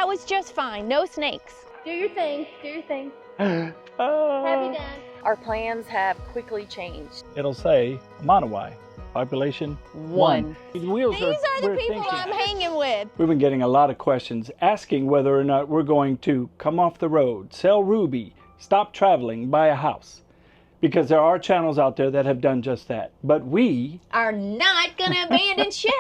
was just fine. No snakes. Do your thing. Do your thing. Happy done. Our plans have quickly changed. It'll say Monowai, population 1. These are the people I'm hanging with. We've been getting a lot of questions asking whether or not we're going to come off the road, sell Ruby, stop traveling, buy a house. Because there are channels out there that have done just that. But we are not going to abandon ship.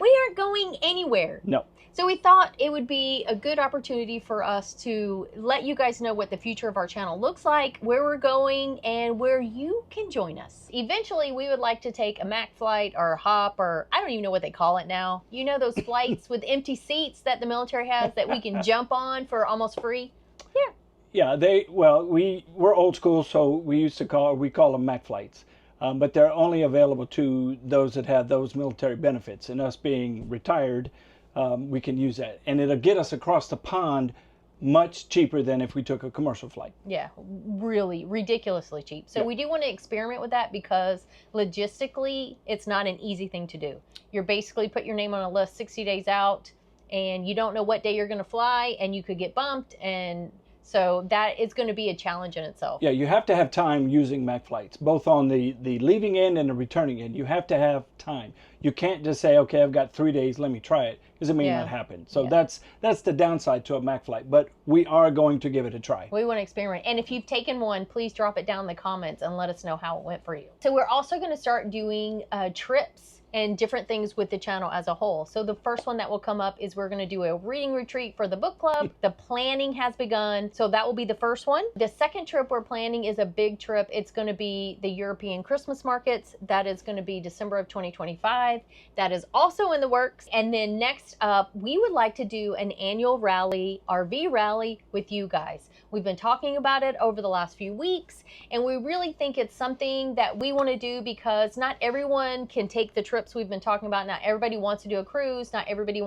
We aren't going anywhere. No. So we thought it would be a good opportunity for us to let you guys know what the future of our channel looks like, where we're going, and where you can join us. Eventually, we would like to take a Mac flight or a hop, or I don't even know what they call it now. You know those flights with empty seats that the military has that we can jump on for almost free? Yeah. Yeah, we're old school, so we call them Mac flights. But they're only available to those that have those military benefits. And us being retired, we can use that. And it'll get us across the pond much cheaper than if we took a commercial flight. Yeah, really ridiculously cheap. So we do want to experiment with that because logistically, it's not an easy thing to do. You're basically put your name on a list 60 days out, and you don't know what day you're going to fly, and you could get bumped, and so that is going to be a challenge in itself. Yeah, you have to have time using Mac flights, both on the leaving end and the returning end. You have to have time. You can't just say, okay, I've got 3 days, let me try it, because it may not happen. So that's the downside to a Mac flight, but we are going to give it a try. We want to experiment. And if you've taken one, please drop it down in the comments and let us know how it went for you. So we're also going to start doing trips and different things with the channel as a whole. So the first one that will come up is we're gonna do a reading retreat for the book club. The planning has begun, so that will be the first one. The second trip we're planning is a big trip. It's gonna be the European Christmas markets. That is gonna be December of 2025. That is also in the works. And then next up, we would like to do an annual rally, RV rally with you guys. We've been talking about it over the last few weeks, and we really think it's something that we wanna do because not everyone can take the trips we've been talking about. Not everybody wants to do a cruise. Not everybody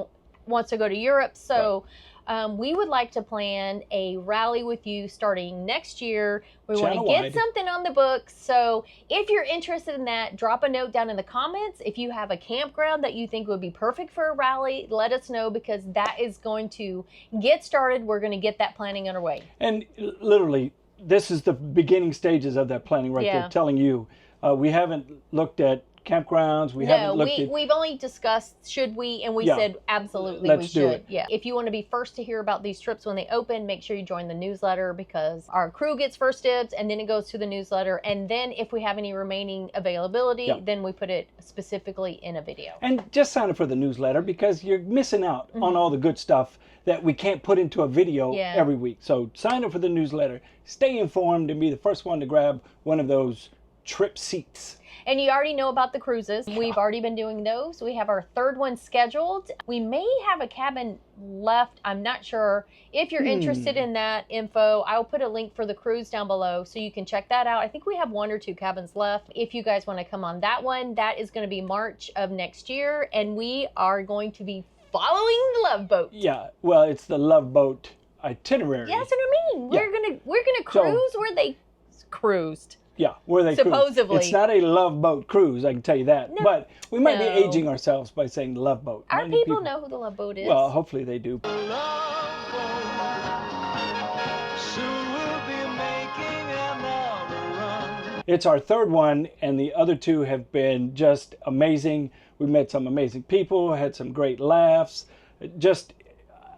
wants to go to Europe. So we would like to plan a rally with you starting next year. We want to get something on the books. So if you're interested in that, drop a note down in the comments. If you have a campground that you think would be perfect for a rally, let us know, because that is going to get started. We're going to get that planning underway. And literally, this is the beginning stages of that planning right there, telling you. We haven't looked at campgrounds. We've only discussed should we, and we said absolutely we should. Yeah. If you want to be first to hear about these trips when they open, make sure you join the newsletter, because our crew gets first dibs, and then it goes to the newsletter, and then if we have any remaining availability, then we put it specifically in a video. And just sign up for the newsletter, because you're missing out on all the good stuff that we can't put into a video every week. So sign up for the newsletter, stay informed, and be the first one to grab one of those trip seats. And you already know about the cruises. We've already been doing those. We have our third one scheduled. We may have a cabin left. I'm not sure. If you're interested in that info, I'll put a link for the cruise down below so you can check that out. I think we have 1 or 2 cabins left. If you guys want to come on that one, that is going to be March of next year. And we are going to be following the Love Boat. Yeah, well, it's the Love Boat itinerary. Yeah, that's what I mean. We're gonna cruise where they cruised. Yeah, where they supposedly. Cruise. It's not a Love Boat cruise, I can tell you that. No, but we might be aging ourselves by saying the Love Boat. Our people know who the Love Boat is. Well, hopefully they do. It's our third one, and the other 2 have been just amazing. We met some amazing people, had some great laughs.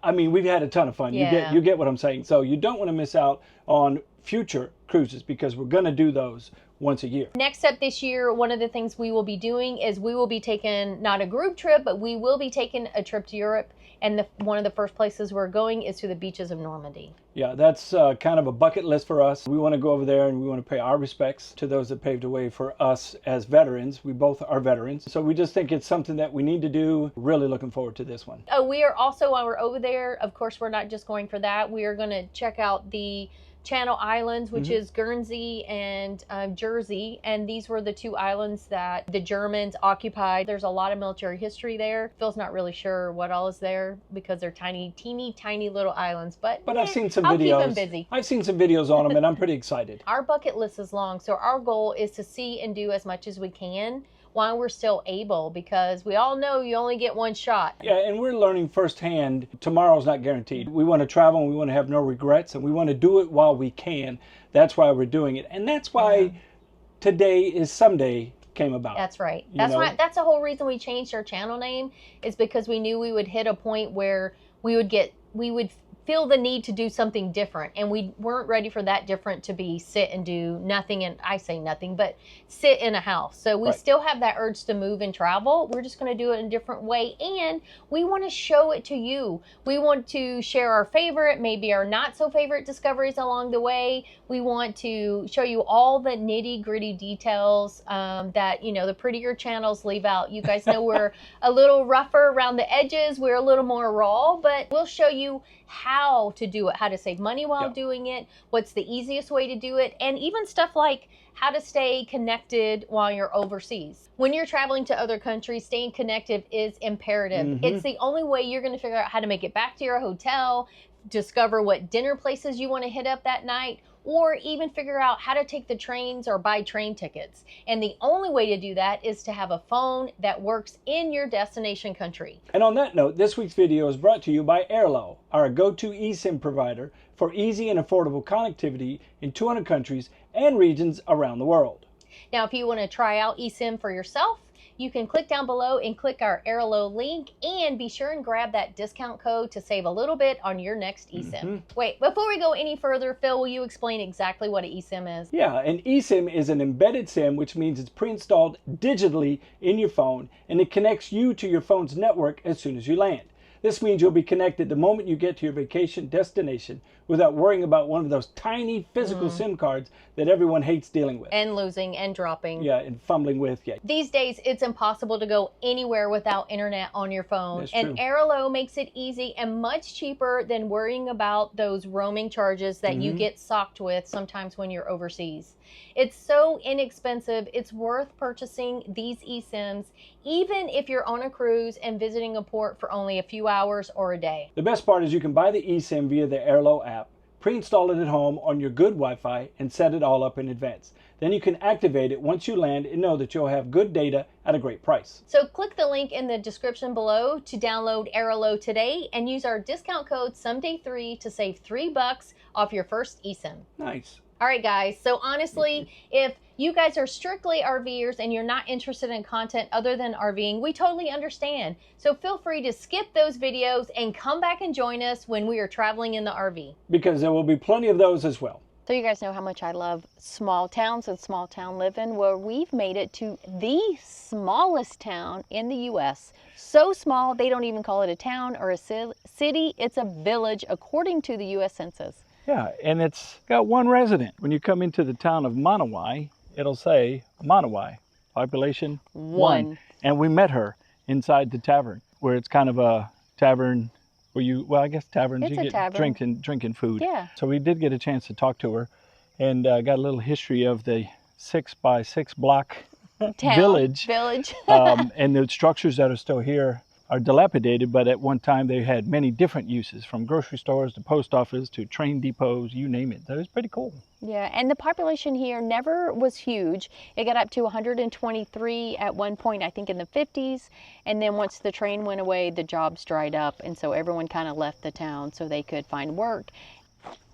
I mean, we've had a ton of fun. Yeah. You get what I'm saying. So you don't want to miss out on future cruises, because we're going to do those once a year. Next up this year, one of the things we will be doing is we will be taking not a group trip, but we will be taking a trip to Europe. And one of the first places we're going is to the beaches of Normandy. Yeah, that's kind of a bucket list for us. We want to go over there, and we want to pay our respects to those that paved the way for us as veterans. We both are veterans. So we just think it's something that we need to do. Really looking forward to this one. We are also, while we're over there, of course, we're not just going for that. We are going to check out the Channel Islands, which is Guernsey and Jersey, and these were the 2 islands that the Germans occupied. There's a lot of military history there. Phil's not really sure what all is there because they're teeny tiny little islands, but I've seen some videos. I'll keep them busy. I've seen some videos on them, and I'm pretty excited. Our bucket list is long, so our goal is to see and do as much as we can. while we're still able, because we all know you only get one shot. Yeah, and we're learning firsthand tomorrow's not guaranteed. We want to travel and we want to have no regrets, and we want to do it while we can. That's why we're doing it. And that's why today is someday came about. That's right. That's the whole reason we changed our channel name, is because we knew we would hit a point where we would feel the need to do something different, and we weren't ready for that different to be sit and do nothing. And I say nothing, but sit in a house. So we still have that urge to move and travel. We're just going to do it in a different way, and we want to show it to you. We want to share our favorite, maybe our not so favorite discoveries along the way. We want to show you all the nitty gritty details that, you know, the prettier channels leave out. You guys know we're a little rougher around the edges. We're a little more raw, but we'll show you how to do it, how to save money while doing it, what's the easiest way to do it, and even stuff like how to stay connected while you're overseas. When you're traveling to other countries, staying connected is imperative. It's the only way you're going to figure out how to make it back to your hotel, discover what dinner places you want to hit up that night, or even figure out how to take the trains or buy train tickets. And the only way to do that is to have a phone that works in your destination country. And on that note, this week's video is brought to you by Airalo, our go-to eSIM provider for easy and affordable connectivity in 200 countries and regions around the world. Now, if you want to try out eSIM for yourself, you can click down below and click our Airalo link, and be sure and grab that discount code to save a little bit on your next eSIM. Wait, before we go any further, Phil, will you explain exactly what an eSIM is? Yeah, an eSIM is an embedded SIM, which means it's pre-installed digitally in your phone, and it connects you to your phone's network as soon as you land. This means you'll be connected the moment you get to your vacation destination without worrying about one of those tiny physical SIM cards that everyone hates dealing with. And losing and dropping. Yeah, and fumbling with. Yeah. These days, it's impossible to go anywhere without internet on your phone. That's and true. Airalo makes it easy and much cheaper than worrying about those roaming charges that you get socked with sometimes when you're overseas. It's so inexpensive, it's worth purchasing these eSIMs, even if you're on a cruise and visiting a port for only a few hours or a day. The best part is you can buy the eSIM via the Airalo app, pre-install it at home on your good Wi-Fi, and set it all up in advance. Then you can activate it once you land and know that you'll have good data at a great price. So click the link in the description below to download Airalo today and use our discount code SOMEDAY3 to save $3 off your first eSIM. Nice. All right, guys. So honestly, if you guys are strictly RVers and you're not interested in content other than RVing, we totally understand. So feel free to skip those videos and come back and join us when we are traveling in the RV. Because there will be plenty of those as well. So you guys know how much I love small towns and small town living. Well, we've made it to the smallest town in the U.S. So small, they don't even call it a town or a city. It's a village according to the U.S. Census. Yeah, and it's got one resident. When you come into the town of Manawai, it'll say Manawai, population 1. And we met her inside the tavern, where it's kind of a tavern where you, well, I guess taverns, It's you a get tavern. drinking food. Yeah. So we did get a chance to talk to her, and got a little history of the 6x6 block village. And the structures that are still here are dilapidated, but at one time they had many different uses, from grocery stores to post office to train depots, you name it. That was pretty cool. Yeah, and the population here never was huge. It got up to 123 at one point, I think in the 50s. And then once the train went away, the jobs dried up. And so everyone kind of left the town so they could find work.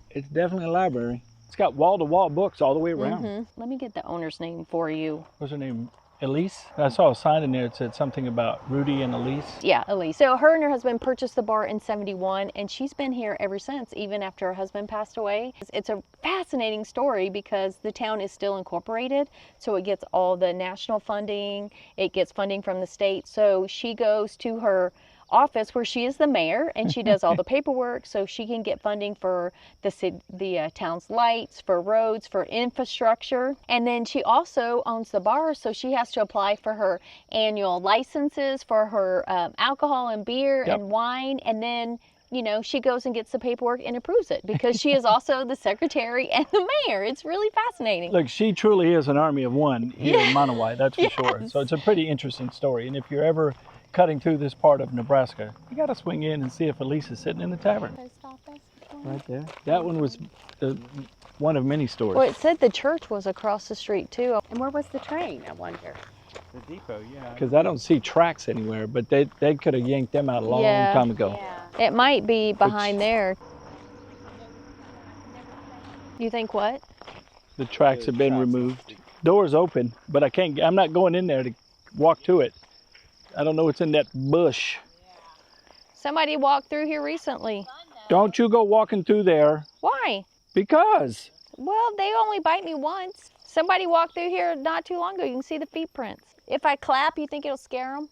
It's definitely a library. It's got wall-to-wall books all the way around. Let me get the owner's name for you. What's her name? Elise? I saw a sign in there that said something about Rudy and Elise. Yeah, Elise. So her and her husband purchased the bar in '71, and she's been here ever since, even after her husband passed away. It's a fascinating story because the town is still incorporated, so it gets all the national funding, it gets funding from the state. So she goes to her office where she is the mayor, and she does all the paperwork so she can get funding for the town's lights, for roads, for infrastructure. And then she also owns the bar, so she has to apply for her annual licenses for her alcohol and beer and wine. And then, you know, she goes and gets the paperwork and approves it because she is also the secretary and the mayor. It's really fascinating. Look, she truly is an army of one here in Manawai, that's for sure. So it's a pretty interesting story. And if you're ever cutting through this part of Nebraska, you got to swing in and see if Elise is sitting in the tavern. Right there. That one was one of many stores. Well, it said the church was across the street too. And where was the train, I wonder? The depot, yeah. Because I don't see tracks anywhere, but they could have yanked them out a long Yeah. time ago. It might be behind there. You think what? The tracks have been removed. Door's open, but I'm not going in there to walk to it. I don't know what's in that bush. Somebody walked through here recently. Don't you go walking through there. Why? Because. Well, they only bite me once. Somebody walked through here not too long ago. You can see the feet prints. If I clap, you think it'll scare them?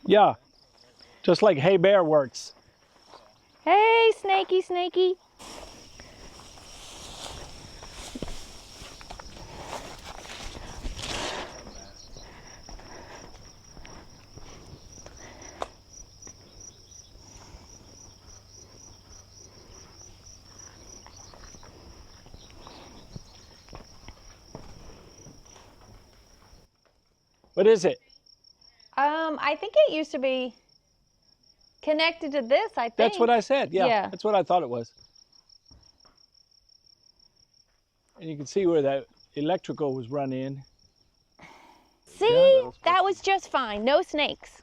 Yeah. Just like Hey Bear works. Hey, Snakey, Snakey. What is it? I think it used to be connected to this, I think. That's what I said. Yeah. That's what I thought it was. And you can see where that electrical was run in. See? That was just fine. No snakes.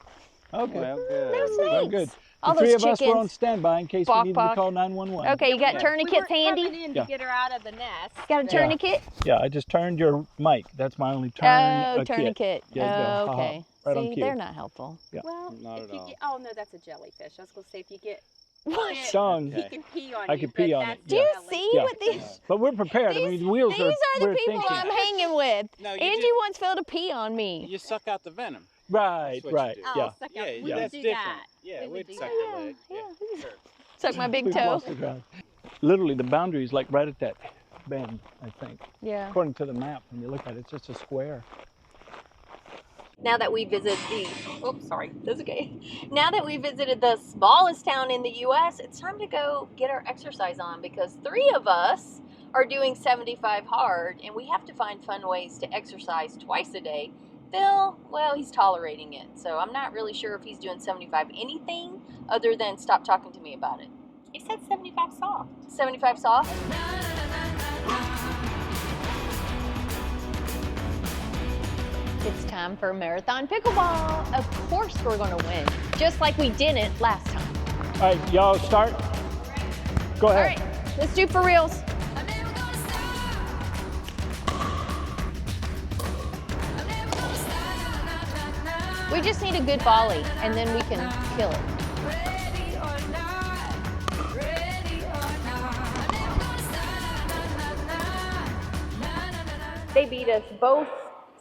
Okay. Well, good. No snakes. Well, good. All The three those of us were chickens. on standby in case we Bok, needed bok. to call 911. Okay, you got tourniquets handy? Coming in to get her out of the nest. Got a tourniquet? Yeah, I just turned your mic. That's my only turn. Oh, tourniquet. Yeah, you go. Ha-ha. Okay. Right on See, cue. they're not helpful. Yeah. Well, Not if at you all. get, oh no, that's a jellyfish. I was gonna say if you get What? bit, Stung. he can pee on I you. could pee but on that's it, Do you jelly. see Yeah. what these? But we're prepared. I mean, the wheels These are the we're people thinking. I'm hanging with. No, you Angie just- wants Phil to pee on me. You suck out the venom. Right, That's what you right. do. Oh, Yeah. suck Yeah, up. We that's would do different. that. Yeah, We would we'd do suck that. your leg. Yeah. Sure. Suck my big We toe. lost the ground. Literally, the boundary is like right at that bend, I think. Yeah. According to the map, when you look at it, it's just a square. Now that we visited that's okay. Now that we visited the smallest town in the U.S., it's time to go get our exercise on because 3 of us are doing 75 hard, and we have to find fun ways to exercise twice a day. Phil, well, he's tolerating it, so I'm not really sure if he's doing 75 anything other than stop talking to me about it. He said 75 soft. 75 soft? It's time for Marathon Pickleball. Of course we're going to win, just like we didn't last time. All right, y'all start. Go All ahead. right, let's do for reals. We just need a good volley, and then we can kill it. They beat us both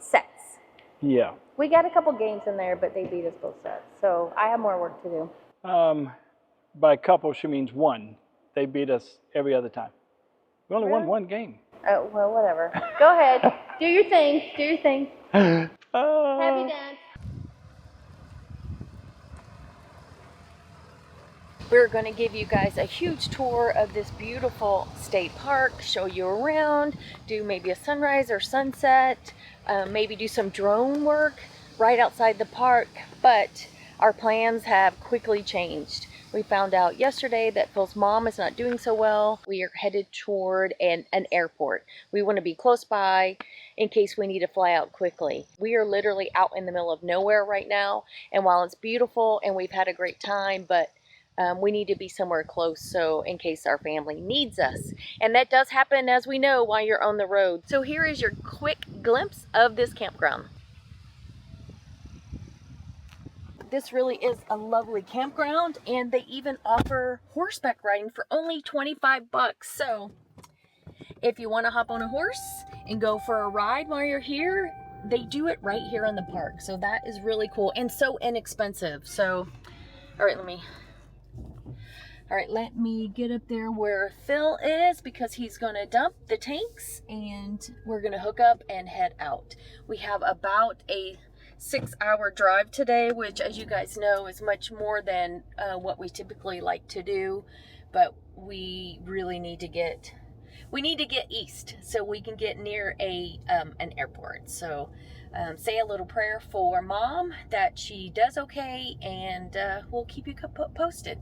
sets. Yeah. We got a couple games in there, but they beat us both sets. So I have more work to do. By couple, she means one. They beat us every other time. We only won Really? one game. Oh, well, whatever. Go ahead. Do your thing. Do your thing. Happy dance. We're going to give you guys a huge tour of this beautiful state park, show you around, do maybe a sunrise or sunset, maybe do some drone work right outside the park, but our plans have quickly changed. We found out yesterday that Phil's mom is not doing so well. We are headed toward an airport. We want to be close by in case we need to fly out quickly. We are literally out in the middle of nowhere right now, and while it's beautiful and we've had a great time, but we need to be somewhere close so in case our family needs us. And that does happen, as we know, while you're on the road. So here is your quick glimpse of this campground. This really is a lovely campground, and they even offer horseback riding for only 25 bucks. So if you want to hop on a horse and go for a ride while you're here, they do it right here in the park. So that is really cool and so inexpensive. So, all right, let me get up there where Phil is because he's gonna dump the tanks and we're gonna hook up and head out. We have about a 6-hour drive today, which, as you guys know, is much more than what we typically like to do, but we really need to get east so we can get near an airport. So say a little prayer for Mom that she does okay, and we'll keep you posted.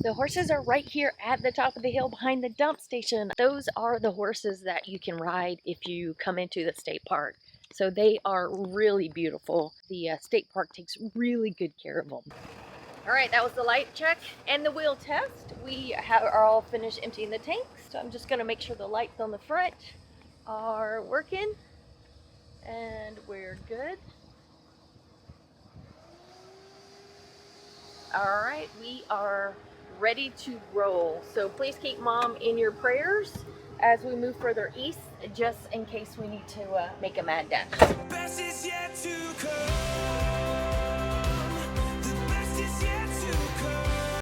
The horses are right here at the top of the hill behind the dump station. Those are the horses that you can ride if you come into the state park. So they are really beautiful. The state park takes really good care of them. All right, that was the light check and the wheel test. We are all finished emptying the tanks. So I'm just gonna make sure the lights on the front are working and we're good. All right, we are ready to roll. So please keep Mom in your prayers as we move further east, just in case we need to make a mad dash. Best is yet to come.